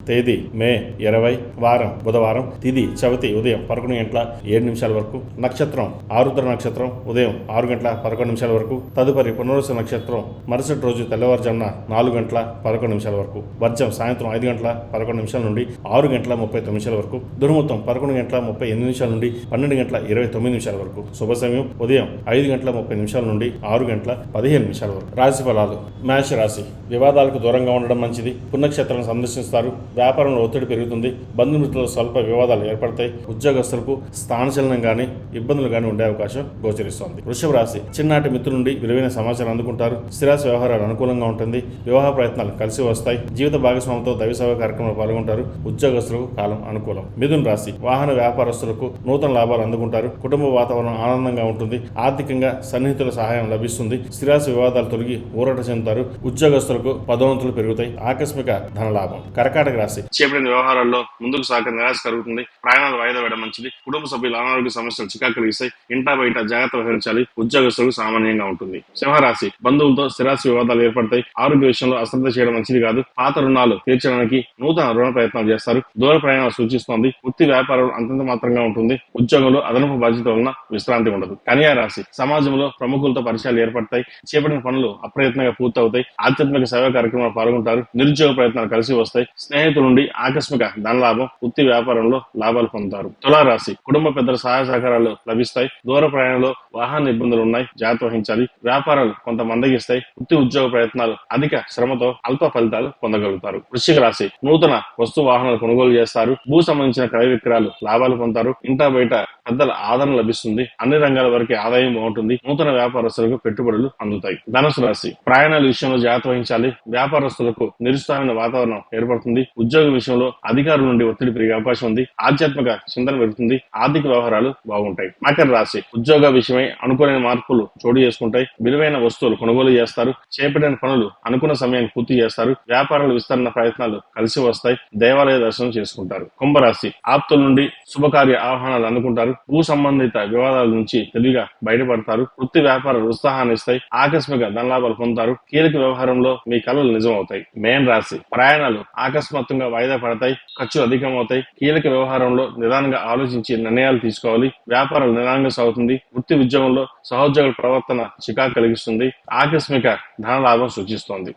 తేదీ మే 20, వారం బుధవారం, తిథి చవితి ఉదయం 11:07 వరకు, నక్షత్రం ఆరుద్ర నక్షత్రం ఉదయం 6:11 వరకు, తదుపరి పునర్వసు నక్షత్రం మరుసటి రోజు తెల్లవారుజామున 4:11 వరకు, వర్జం సాయంత్రం 5:11 నుండి 6:39 వరకు, దుర్ముహూర్తం 11:38 నుండి 12:29 వరకు, శుభ సమయం ఉదయం 5:30 నుండి 6:15 వరకు. రాశి ఫలాలు. మేష రాశి. వివాదాలకు దూరంగా ఉండడం మంచిది. పుణ్యక్షేత్రాలను సందర్శిస్తారు. వ్యాపారంలో ఒత్తిడి పెరుగుతుంది. బంధుమిత్రులతో స్వల్ప వివాదాలు ఏర్పడతాయి. ఉద్యోగస్తులకు స్థానచలనం గానీ ఇబ్బందులు గానీ ఉండే అవకాశం గోచరిస్తోంది. వృషభ రాశి. చిన్ననాటి మిత్రుల నుండి విలువైన సమాచారం అందుకుంటారు. స్థిరాస్తి వ్యవహారాలు అనుకూలంగా ఉంటుంది. వివాహ ప్రయత్నాలు కలిసి వస్తాయి. జీవిత భాగస్వామితో దైవసేవ కార్యక్రమంలో పాల్గొంటారు. ఉద్యోగస్తులకు కాలం అనుకూలం. మిథున రాశి. వాహన వ్యాపారస్తులకు నూతన లాభాలు అందుకుంటారు. కుటుంబ వాతావరణం ఆనందంగా ఉంటుంది. ఆర్థికంగా సన్నిహితుల సహాయం లభిస్తుంది. స్థిరాస్తి వివాదాలు తొలగి ఊరట చెందుతారు. ఉద్యోగస్తులకు పదోన్నతులు పెరుగుతాయి. ఆకస్మిక ధనలాభం. కర్కాటక రాశి. చేపట్టిన వ్యవహారాల్లో ముందుకు సాగ నిరాశ కలుగుతుంది. ప్రయాణాలు వాయిదా వేయడం మంచిది. కుటుంబ సభ్యుల అనారోగ్య సమస్యలు చికాకు కలిగిస్తాయి. ఇంటా బయట జాగ్రత్త వహించాలి. ఉద్యోగస్తులకు సామాన్యంగా ఉంటుంది. సింహరాశి. బంధువులతో స్థిరాస్తి వివాదాలు ఏర్పడతాయి. ఆరోగ్య విషయంలో అశ్రద్ధ చేయడం మంచిది కాదు. పాత రుణాలు తీర్చడానికి నూతన రుణ ప్రయత్నాలు చేస్తారు. దూర ప్రయాణాలు సూచిస్తోంది. వృత్తి వ్యాపారం అంతంత మాత్రంగా ఉంటుంది. ఉద్యోగంలో అదనపు బాధ్యత వలన విశ్రాంతి ఉండదు. కన్యా రాశి. సమాజంలో ప్రముఖులతో పరిచయాలు ఏర్పడతాయి. చేపట్టిన పనులు అప్రయత్నంగా పూర్తవుతాయి. ఆధ్యాత్మిక సేవా కార్యక్రమాలు పాల్గొంటారు. నిరుద్యోగ ప్రయత్నాలు కలిసి వస్తాయి. స్నేహితుల నుండి ఆకస్మిక ధనలాభం. వృత్తి వ్యాపారంలో లాభాలు పొందుతారు. తులారాశి. కుటుంబ పెద్దల సహాయ సహకారాలు లభిస్తాయి. దూర ప్రయాణంలో వాహన ఇబ్బందులు ఉన్నాయి. జాగ్రత్త వహించాలి. వ్యాపారాలు కొంత మందగిస్తాయి. వృత్తి ఉద్యోగ ప్రయత్నాలు అధిక శ్రమతో అల్ప ఫలితాలు పొందగలుగుతారు. వృశ్చిక రాశి. నూతన వస్తు వాహనాలు కొనుగోలు చేస్తారు. భూ సంబంధించిన క్రయ విక్రయాలు లాభాలు పొందుతారు. ఇంటా బయట పెద్దల ఆదరణ లభిస్తుంది. అన్ని రంగాల వరకు ఆదాయం బాగుంటుంది. నూతన వ్యాపారస్తులకు పెట్టుబడులు అందుతాయి. ధనుసు రాశి. ప్రయాణాల విషయంలో జాగ్రత్త వహించాలి. వ్యాపారస్తులకు నిరుత్సాహమైన వాతావరణం ఏర్పడుతుంది. ఉద్యోగ విషయంలో అధికారుల నుండి ఒత్తిడి పెరిగే అవకాశం ఉంది. ఆధ్యాత్మిక చింతన పెరుగుతుంది. ఆర్థిక వ్యవహారాలు బాగుంటాయి. మకర రాశి. ఉద్యోగ విషయమై అనుకోలేని మార్పులు చోటు చేసుకుంటాయి. విలువైన వస్తువులు కొనుగోలు చేస్తారు. చేపట్టిన పనులు అనుకున్న సమయాన్ని పూర్తి చేస్తారు. వ్యాపారాల విస్తరణ ప్రయత్నాలు కలిసి వస్తాయి. దేవాలయ దర్శనం చేసుకుంటారు. కుంభరాశి. ఆప్తుల నుండి శుభకార్య ఆహ్వానాలు అందుకుంటారు. భూ సంబంధిత వివాదాల నుంచి తెలివిగా బయటపడతారు. వృత్తి వ్యాపారాలు ఉత్సాహాన్ని ఇస్తాయి. ఆకస్మిక ధనలాభాలు పొందుతారు. కీలక వ్యవహారంలో మీ కలలు నిజం అవుతాయి. మేన్ రాశి. ప్రయాణాలు అకస్మాత్తుగా వాయిదా పడతాయి. ఖర్చులు అధికమవుతాయి. కీలక వ్యవహారంలో నిదానంగా ఆలోచించి నిర్ణయాలు తీసుకోవాలి. వ్యాపారం నిదానంగా సాగుతుంది. వృత్తి ఉద్యోగంలో సహోద్యోగుల ప్రవర్తన చికాకు కలిగిస్తుంది. ఆకస్మిక ధనలాభం సూచిస్తోంది.